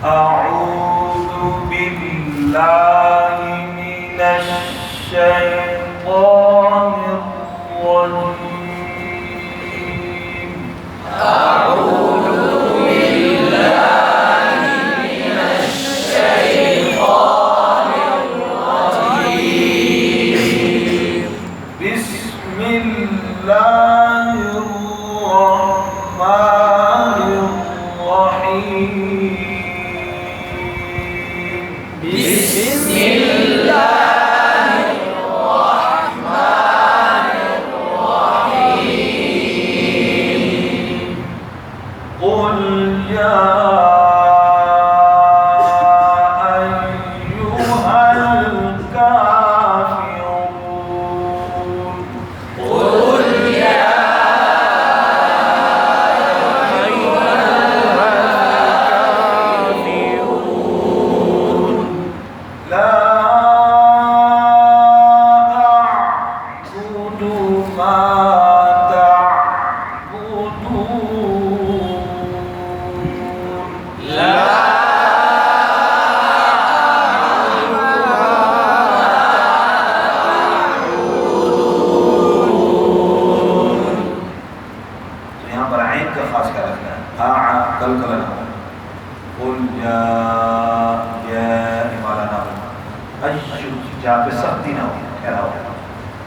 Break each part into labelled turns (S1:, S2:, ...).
S1: أعوذ بالله من الشيطان الرجيم.
S2: أعوذ بالله من الشيطان الرجيم.
S1: بسم الله الرحمن الرحيم.
S2: بسم الله الرحمن الرحيم.
S1: قل يا أيها الكافرون.
S2: قل يا أيها الكافرون.
S1: لا أعبد ما تعبدون.
S2: لا
S1: तो यहाँ पर आइन का खास क्या रखना है? कल कलना कुल या इमाला ना हो, अशु जहाँ पे सख्ती ना हो, क्या ना हो,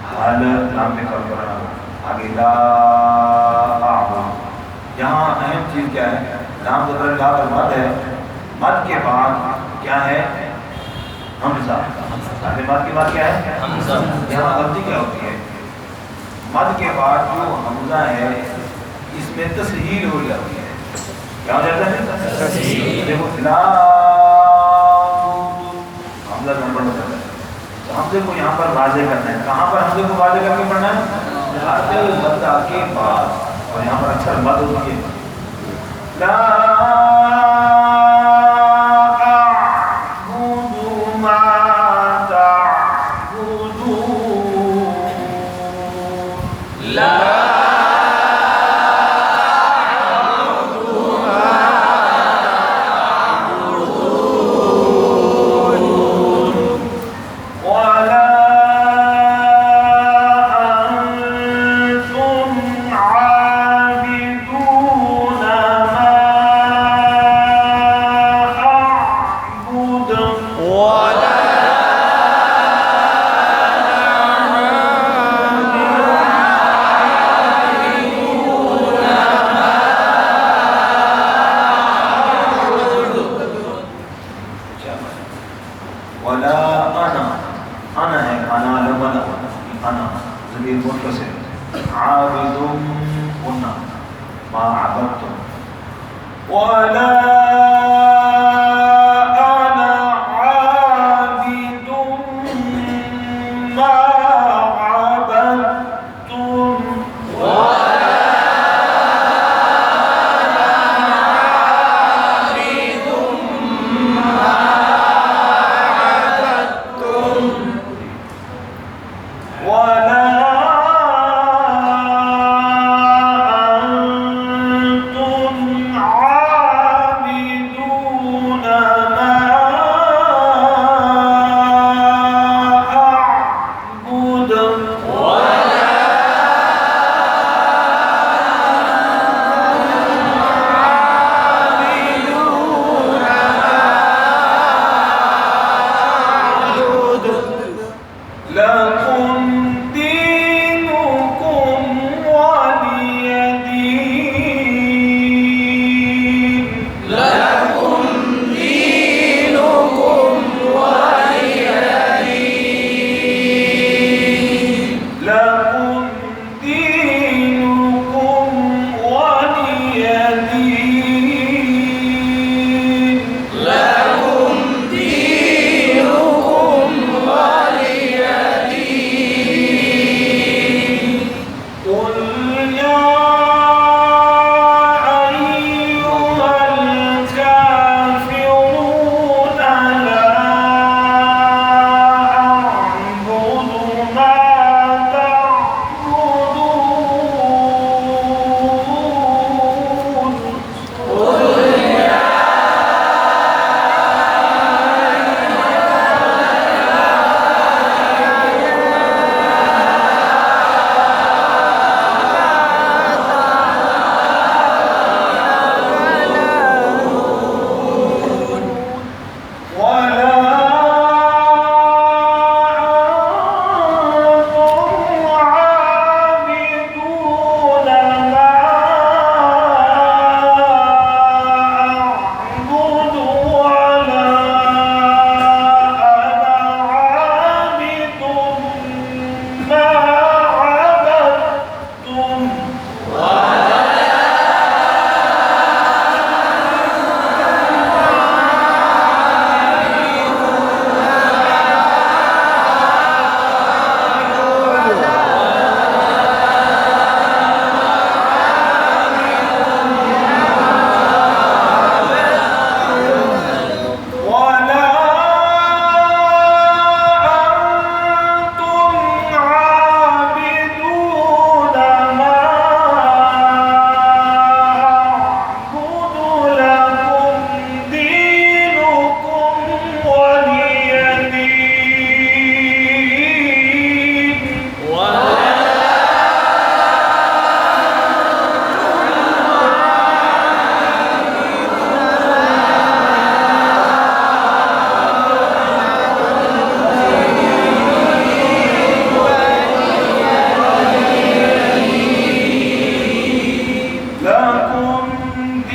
S1: हाल नाम में कल करना हो, आगे ला आबा। यहाँ अहम चीज़ क्या है? नाम तो ला पर मद है, मद के बाद क्या है? हमजा। आगे मद के बाद क्या है?
S2: हमजा।
S1: यहाँ गलती क्या होती है? मद के बाद जो हमजा है इसमें तस्हील हो जाती है। क्या हो जाता है?
S2: तस्हील।
S1: देखो ला हमजा नंबर हो जाता है। तो हमजे को यहाँ पर वाज़े करना है। कहाँ पर हमजे को वाज़े करके पढ़ना है? मद्दा के बाद। और यहाँ पर अक्षर मद होती है। ला अअबुदु मा तअबुदून।
S2: لا
S1: ولا أنتم عابدون ما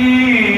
S1: की